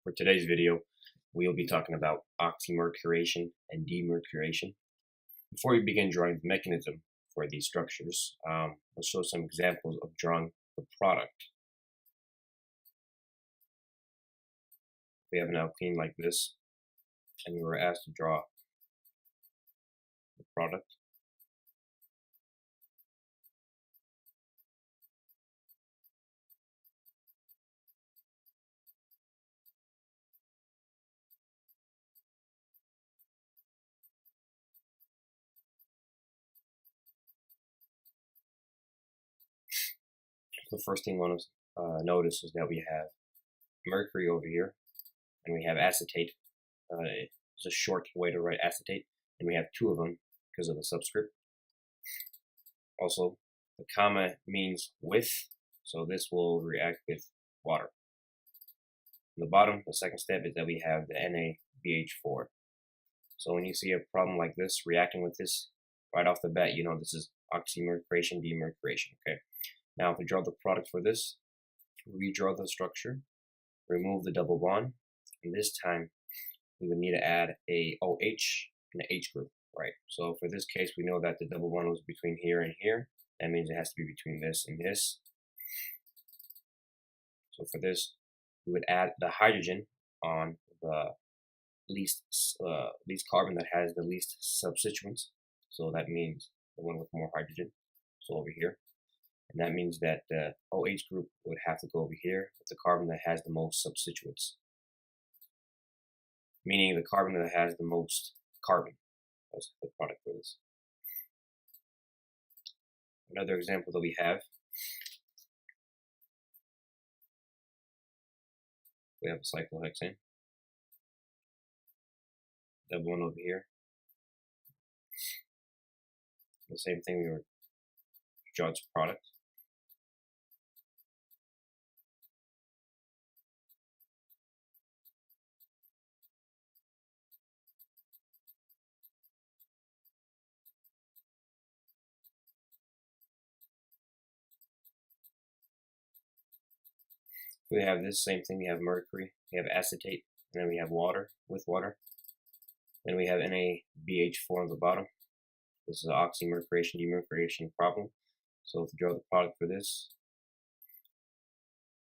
For today's video, we'll be talking about oxymercuration and demercuration. Before we begin drawing the mechanism for these structures, let's show some examples of drawing the product. We have an alkene like this, and we were asked to draw the product. The first thing we want to notice is that we have mercury over here, and we have acetate. It's a short way to write acetate, and we have two of them because of the subscript. Also, the comma means with, so this will react with water. On the bottom, the second step is that we have the NaBH4. So when you see a problem like this reacting with this, right off the bat, you know this is oxymercuration, demercuration. Okay. Now, if we draw the product for this, redraw the structure, remove the double bond, and this time we would need to add a OH and an H group, right? So for this case, we know that the double bond was between here and here. That means it has to be between this and this. So for this, we would add the hydrogen on the least carbon that has the least substituents. So that means the one with more hydrogen. So over here. And that means that the OH group would have to go over here with the carbon that has the most substituents. Meaning the carbon that has the most carbon. That's the product for this. Another example that we have a cyclohexane. Double one over here. The same thing, we were draw its product. We have this same thing, we have mercury, we have acetate, and then we have water with water. Then we have NaBH4 on the bottom. This is an oxymercuration, demercuration problem. So to draw the product for this,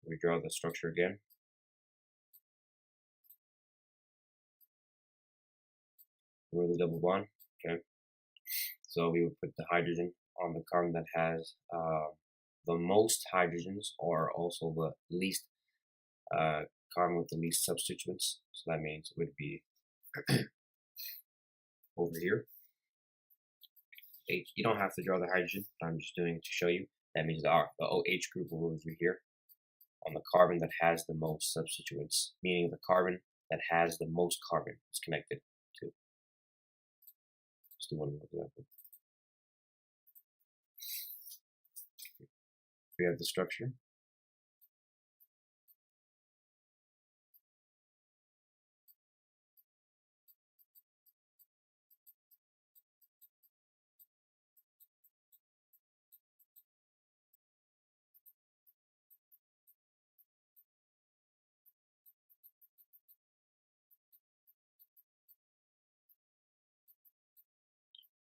we draw the structure again. Remove the double bond, okay. So we would put the hydrogen on the carbon that has the most hydrogens, or also the least carbon with the least substituents. So that means it would be over here. You don't have to draw the hydrogen, but I'm just doing to show you. That means the OH group will move over here on the carbon that has the most substituents, meaning the carbon that has the most carbon is connected to. Let's do one more example. We have the structure.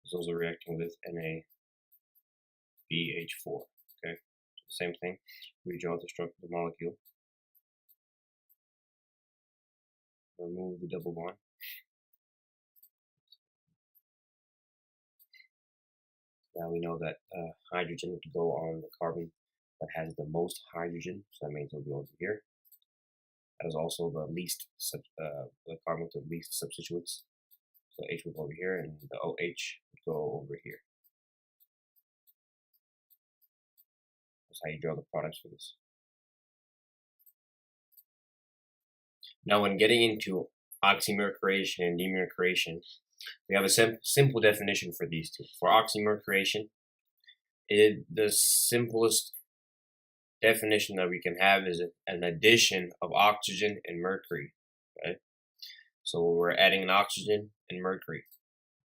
It's also reacting with NaBH4. Okay, same thing. We draw the structure of the molecule. Remove the double bond. Now we know that hydrogen would go on the carbon that has the most hydrogen, so that means it'll go over here. That is also the least the carbon with the least substituents. So H would go over here, and the OH would go over here. That's how you draw the products for this. Now, when getting into oxymercuration and demercuration, we have a simple definition for these two. For oxymercuration, the simplest definition that we can have is an addition of oxygen and mercury. Okay? So we're adding an oxygen and mercury.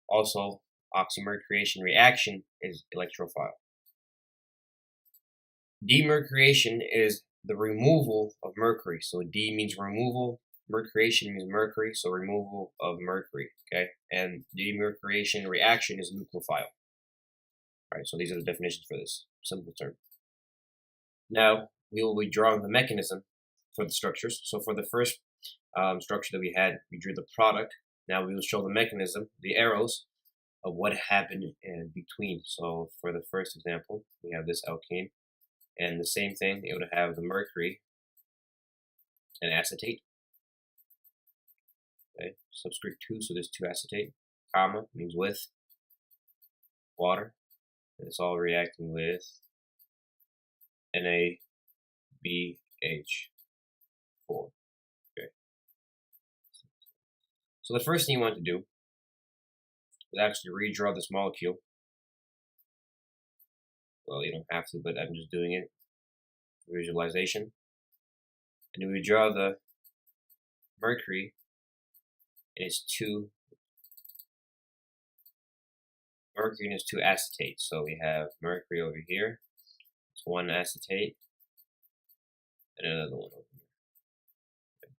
Also, oxymercuration reaction is electrophile. Demercuration is the removal of mercury. So D means removal, Mercuration means mercury, so removal of mercury, okay? And demercuration reaction is nucleophile. All right, so these are the definitions for this simple term. Now, we will be drawing the mechanism for the structures. So for the first structure that we had, we drew the product. Now we will show the mechanism, the arrows, of what happened in between. So for the first example, we have this alkane, and the same thing, it would have the mercury and acetate. Okay, subscript 2, so there's 2 acetate, comma means with water, and it's all reacting with NaBH4. Okay. So the first thing you want to do is actually redraw this molecule. Well, you don't have to, but I'm just doing it for visualization. And we draw the mercury, and it's 2 mercury and it's 2 acetate. So we have mercury over here, it's 1 acetate, and another one over here. Okay.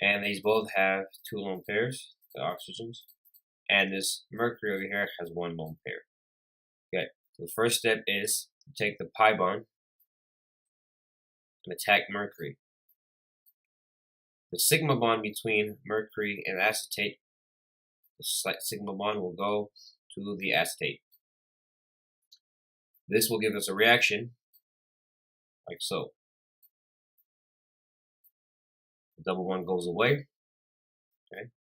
And these both have 2 lone pairs, the oxygens, and this mercury over here has 1 lone pair. Okay, so the first step is to take the pi bond and attack mercury. The sigma bond between mercury and acetate, the sigma bond will go to the acetate. This will give us a reaction like so. The double bond goes away. Okay.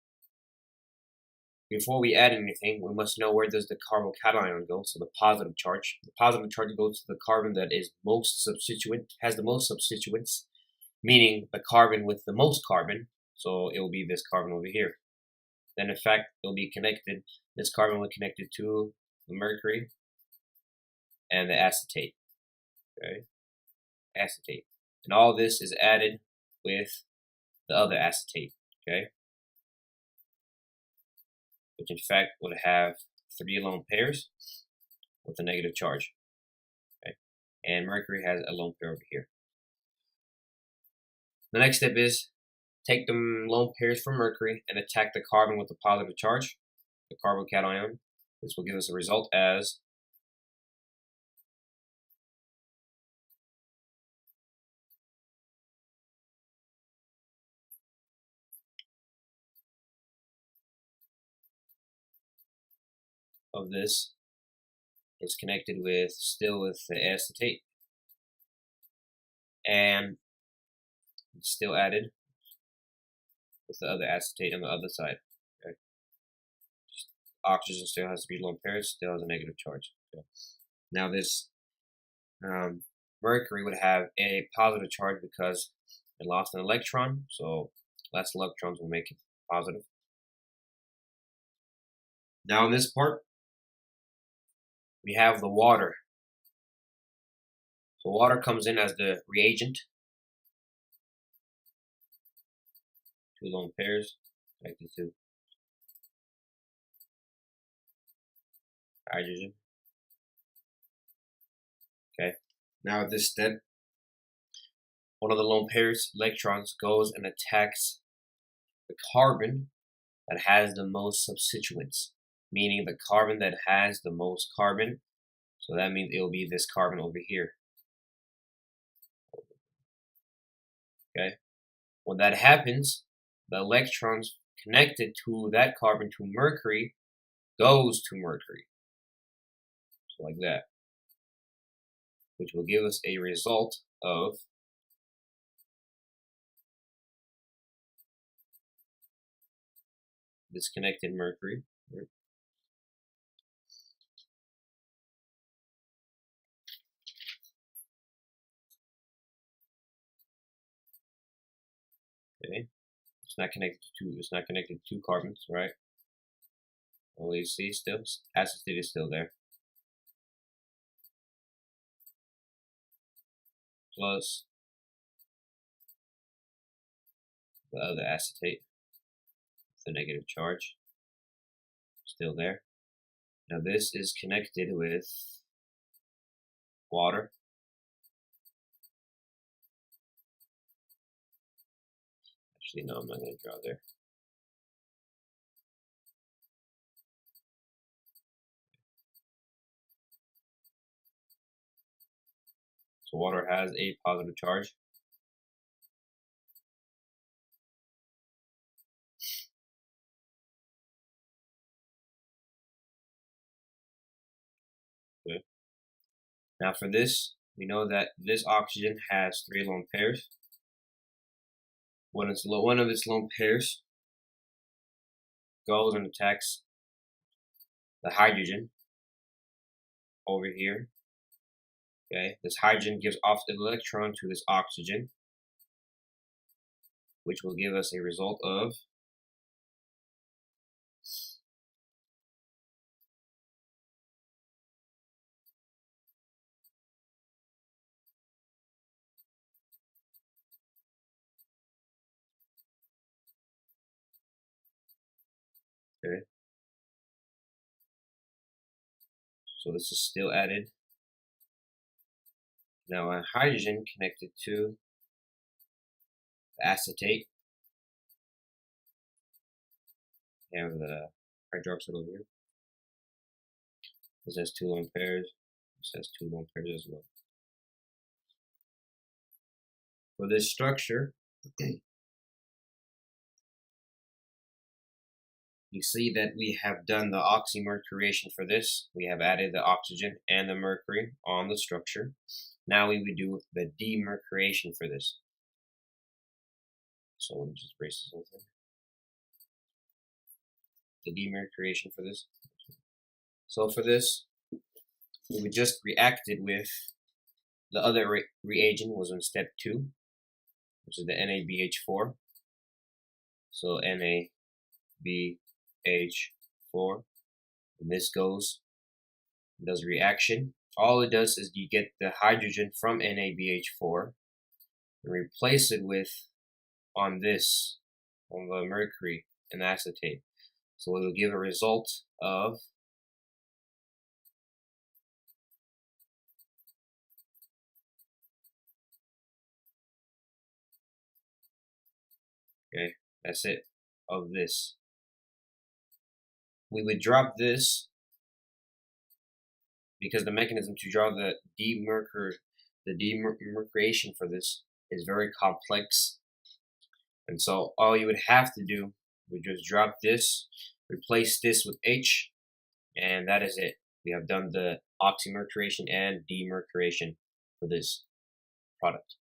Before we add anything, we must know where does the carbocation go, so the positive charge. The positive charge goes to the carbon that is most substituent, has the most substituents, meaning the carbon with the most carbon, so it will be this carbon over here. Then in fact, it will be connected, this carbon will be connected to the mercury and the acetate. Okay, acetate. And all this is added with the other acetate, okay? Which in fact would have 3 lone pairs with a negative charge. Okay? And mercury has a lone pair over here. The next step is take the lone pairs from mercury and attack the carbon with the positive charge, the carbocation. This will give us a result as of this is connected with still with the acetate, and it's still added with the other acetate on the other side. Okay. Oxygen still has 3 lone pairs, still has a negative charge. Okay. Now this mercury would have a positive charge because it lost an electron, so less electrons will make it positive. Now in this part, we have the water. So water comes in as the reagent. 2 lone pairs connected to hydrogen. Okay. Now at this step, one of the lone pairs electrons goes and attacks the carbon that has the most substituents, meaning the carbon that has the most carbon. So that means it will be this carbon over here. Okay. When that happens, the electrons connected to that carbon to mercury goes to mercury. So like that. Which will give us a result of disconnected mercury. Okay, it's not connected to 2 carbons, right? Well, you see, still acetate is still there. Plus the other acetate with the negative charge, still there. Now this is connected with water. Actually, no, I'm not going to draw there. So water has a positive charge. Okay. Now for this, we know that this oxygen has 3 lone pairs. One of its lone pairs goes and attacks the hydrogen over here. Okay, this hydrogen gives off an electron to this oxygen, which will give us a result of okay. So this is still added. Now a hydrogen connected to the acetate. We have the hydroxide over here. This has 2 lone pairs. This has 2 lone pairs as well. For this structure, you see that we have done the oxymercuration for this. We have added the oxygen and the mercury on the structure. Now we would do the demercuration for this. So let me just erase this whole thing. The demercuration for this. So for this, we would just react it with the other reagent was in step 2, which is the NaBH4. So NaBH4, and this goes, does reaction. All it does is you get the hydrogen from NaBH4 and replace it with on the mercury and acetate. So it will give a result of okay, that's it of this. We would drop this because the mechanism to draw the demercuration for this is very complex. And so all you would have to do would just drop this, replace this with H, and that is it. We have done the oxymercuration and demercuration for this product.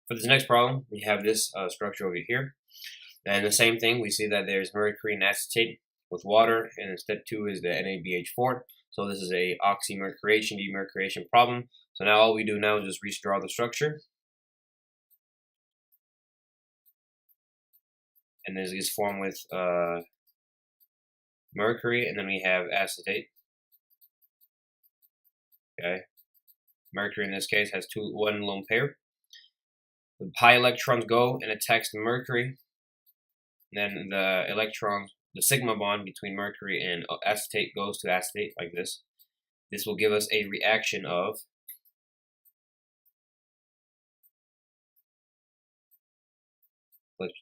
For this next problem, we have this structure over here. And the same thing, we see that there's mercury and acetate with water, and in step 2 is the NaBH4. So this is a oxymercuration, demercuration problem. So now all we do now is just redraw the structure. And this is formed with mercury, and then we have acetate. Okay. Mercury in this case has 1 lone pair. The pi electrons go and attacks the mercury. Then the electrons, the sigma bond between mercury and acetate goes to acetate like this. This will give us a reaction of but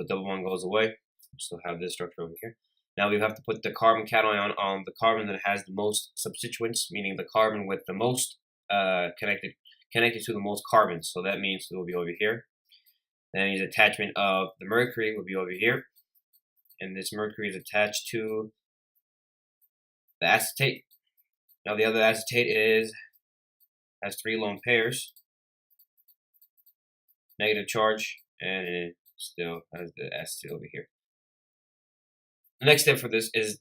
double bond goes away. We still have this structure over here. Now we have to put the carbon cation on the carbon that has the most substituents, meaning the carbon with the most connected to the most carbons. So that means it will be over here. Then his attachment of the mercury will be over here. And this mercury is attached to the acetate. Now the other acetate has 3 lone pairs, negative charge, and it still has the acetate over here. The next step for this is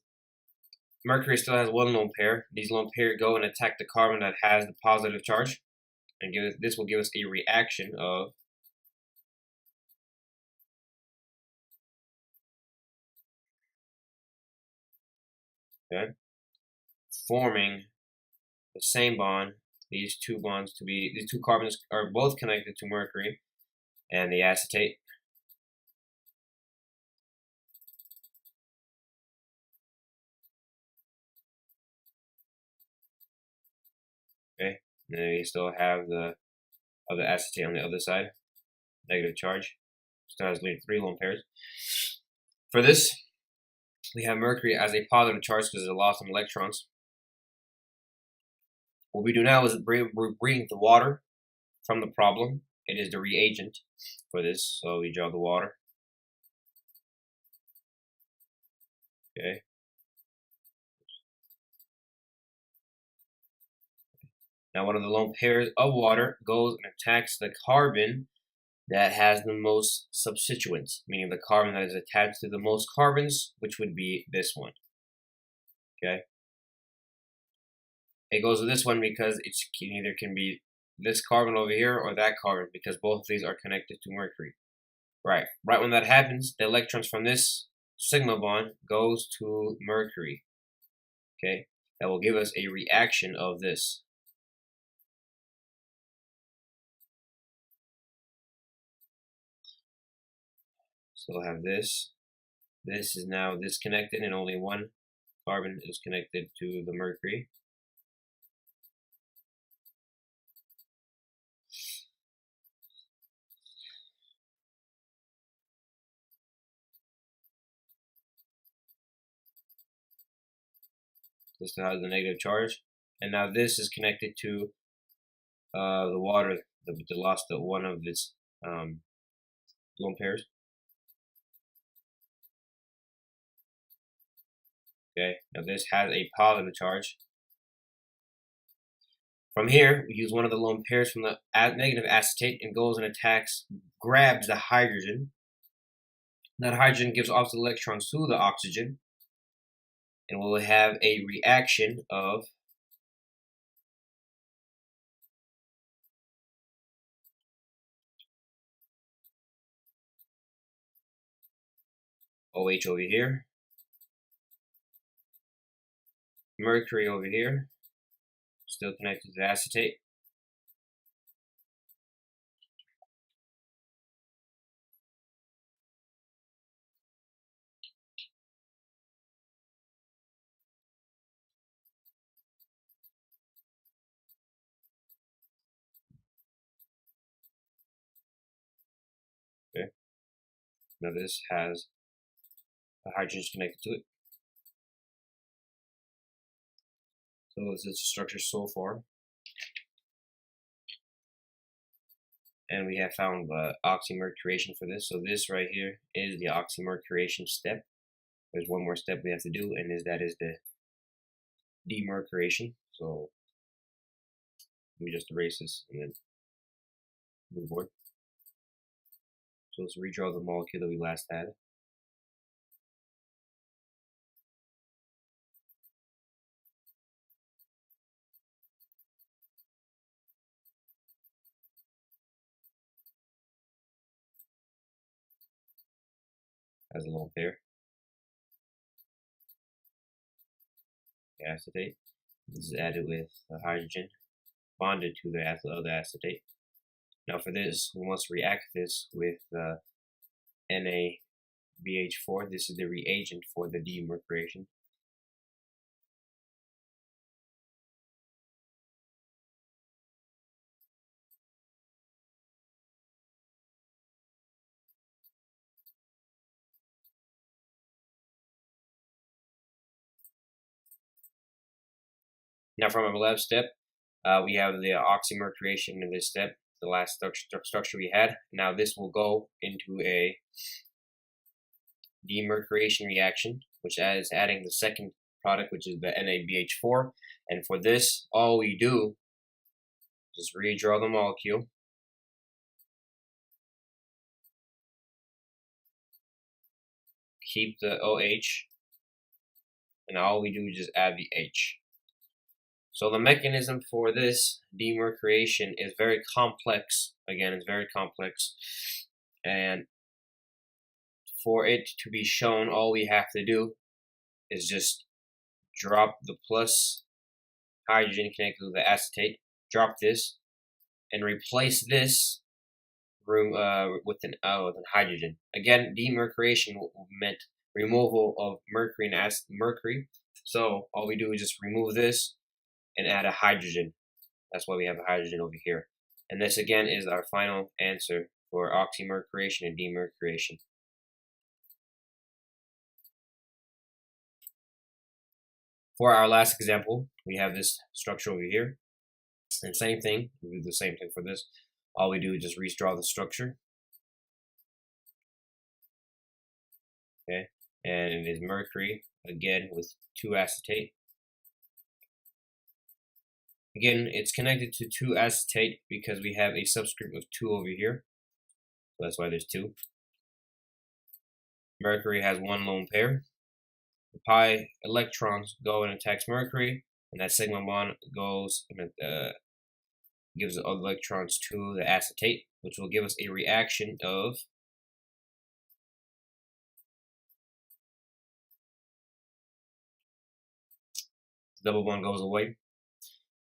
mercury still has 1 lone pair. These lone pair go and attack the carbon that has the positive charge, and this will give us a reaction of forming the same bond. These 2 carbons are both connected to mercury and the acetate. Okay, and then we still have the of the acetate on the other side, negative charge. Still has 3 lone pairs. For this, we have mercury as a positive charge because it's a loss of electrons. What we do now is bring the water from the problem. It is the reagent for this, so we draw the water. Okay. Now one of the lone pairs of water goes and attacks the carbon that has the most substituents, meaning the carbon that is attached to the most carbons, which would be this one. Okay. It goes with this one because it either can be this carbon over here or that carbon, because both of these are connected to mercury. Right when that happens, the electrons from this sigma bond goes to mercury. Okay, that will give us a reaction of this. So we'll have this. This is now disconnected and only one carbon is connected to the mercury. This still has the negative charge. And now this is connected to the water, the lost one of its lone pairs. Okay, now this has a positive charge. From here, we use one of the lone pairs from the negative acetate and goes and attacks, grabs the hydrogen. That hydrogen gives off the electrons to the oxygen, and we'll have a reaction of OH over here, mercury over here, still connected to the acetate. Okay. Now this has the hydrogen connected to it. So this is the structure so far. And we have found oxymercuration for this. So this right here is the oxymercuration step. There's one more step we have to do, and that is the demercuration. So let me just erase this and then move on. So let's redraw the molecule that we last had. As a lone pair. The acetate. This is added with the hydrogen bonded to the other acetate. Now for this, we must react this with NaBH4. This is the reagent for the demercuration. Now from our last step, we have the oxymercuration in this step, the last structure we had. Now this will go into a demercuration reaction, which is adding the second product, which is the NaBH4. And for this, all we do is redraw the molecule. Keep the OH, and all we do is just add the H. So the mechanism for this demercuration is very complex. Again, it's very complex. And for it to be shown, all we have to do is just drop the plus hydrogen connected to the acetate, drop this, and replace this with an hydrogen. Again, demercuration meant removal of mercury and mercury. So all we do is just remove this and add a hydrogen. That's why we have a hydrogen over here. And this again is our final answer for oxymercuration and demercuration. For our last example, we have this structure over here. And same thing, we do the same thing for this. All we do is just redraw the structure. Okay, and it is mercury, again with 2-acetate. Again, it's connected to 2-acetate because we have a subscript of 2 over here. So that's why there's 2. Mercury has 1 lone pair. The pi electrons go and attacks mercury, and that sigma bond goes and gives the electrons to the acetate, which will give us a reaction of double bond goes away.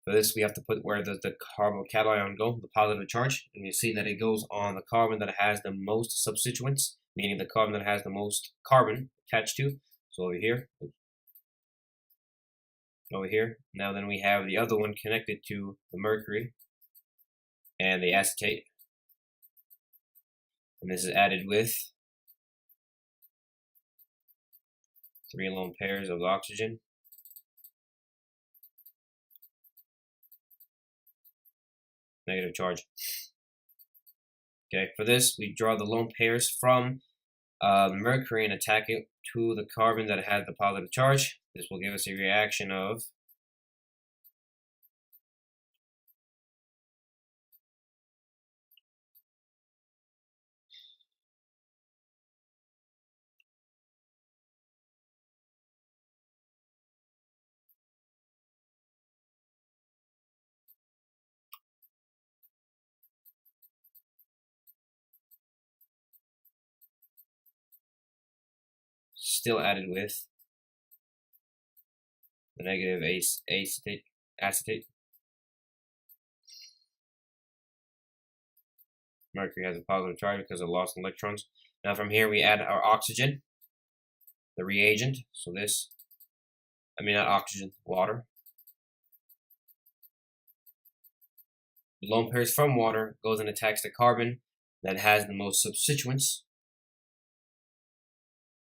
For this, we have to put where does the carbocation go, the positive charge, and you see that it goes on the carbon that has the most substituents, meaning the carbon that has the most carbon attached to. So over here, Now then we have the other one connected to the mercury and the acetate, and this is added with 3 lone pairs of oxygen. Negative charge. Okay, for this we draw the lone pairs from mercury and attack it to the carbon that has the positive charge. This will give us a reaction of still added with the negative acetate. Mercury has a positive charge because of lost electrons. Now from here we add our oxygen, the reagent. So this, not oxygen, water. The lone pairs from water goes and attacks the carbon that has the most substituents,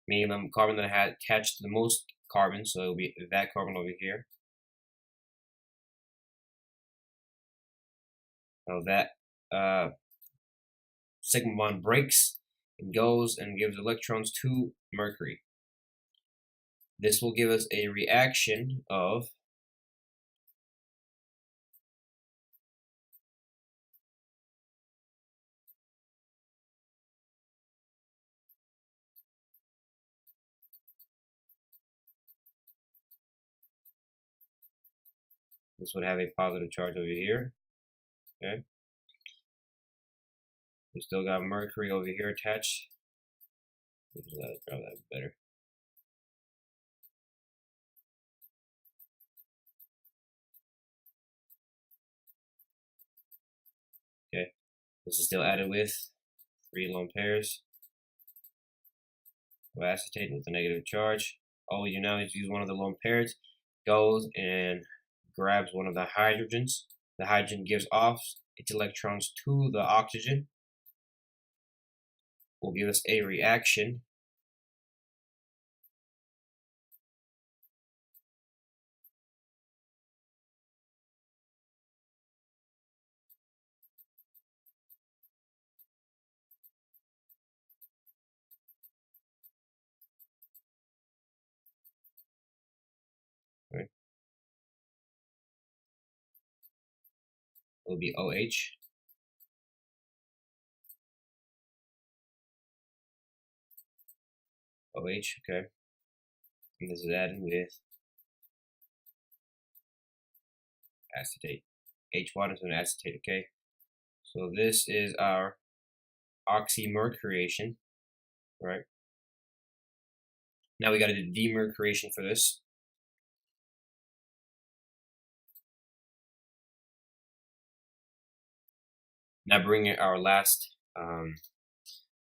meaning the carbon that has attached to the most carbon, so it will be that carbon over here. So that sigma bond breaks and goes and gives electrons to mercury. This will give us a reaction of this would have a positive charge over here. Okay. We still got mercury over here attached. Draw that better. Okay. This is still added with 3 lone pairs of acetate with a negative charge. All we do now is use one of the lone pairs, goes and grabs one of the hydrogens. The hydrogen gives off its electrons to the oxygen. Will give us a reaction right. It will be OH. OH, okay. And this is added with acetate. H1 is an acetate, okay. So this is our oxymercuration, right? Now we got to do demercuration for this. Now bringing our last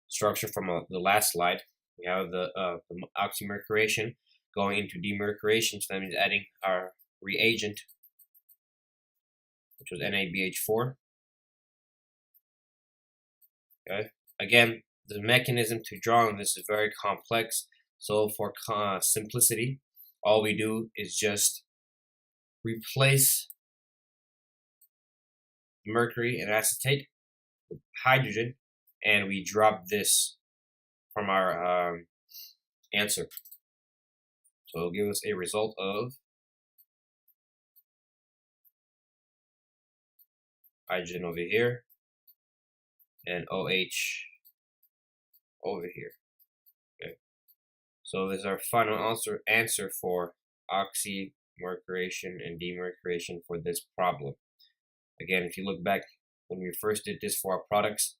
structure from the last slide. We have the oxymercuration going into demercuration, so that means adding our reagent, which was NaBH4. Okay. Again, the mechanism to drawing this is very complex. So for simplicity, all we do is just replace mercury and acetate with hydrogen, and we drop this from our answer. So it'll give us a result of hydrogen over here and OH over here. Okay. So this is our final answer for oxymercuration and demercuration for this problem. Again, if you look back when we first did this for our products,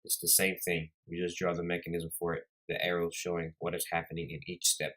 it's the same thing. We just draw the mechanism for it, the arrows showing what is happening in each step.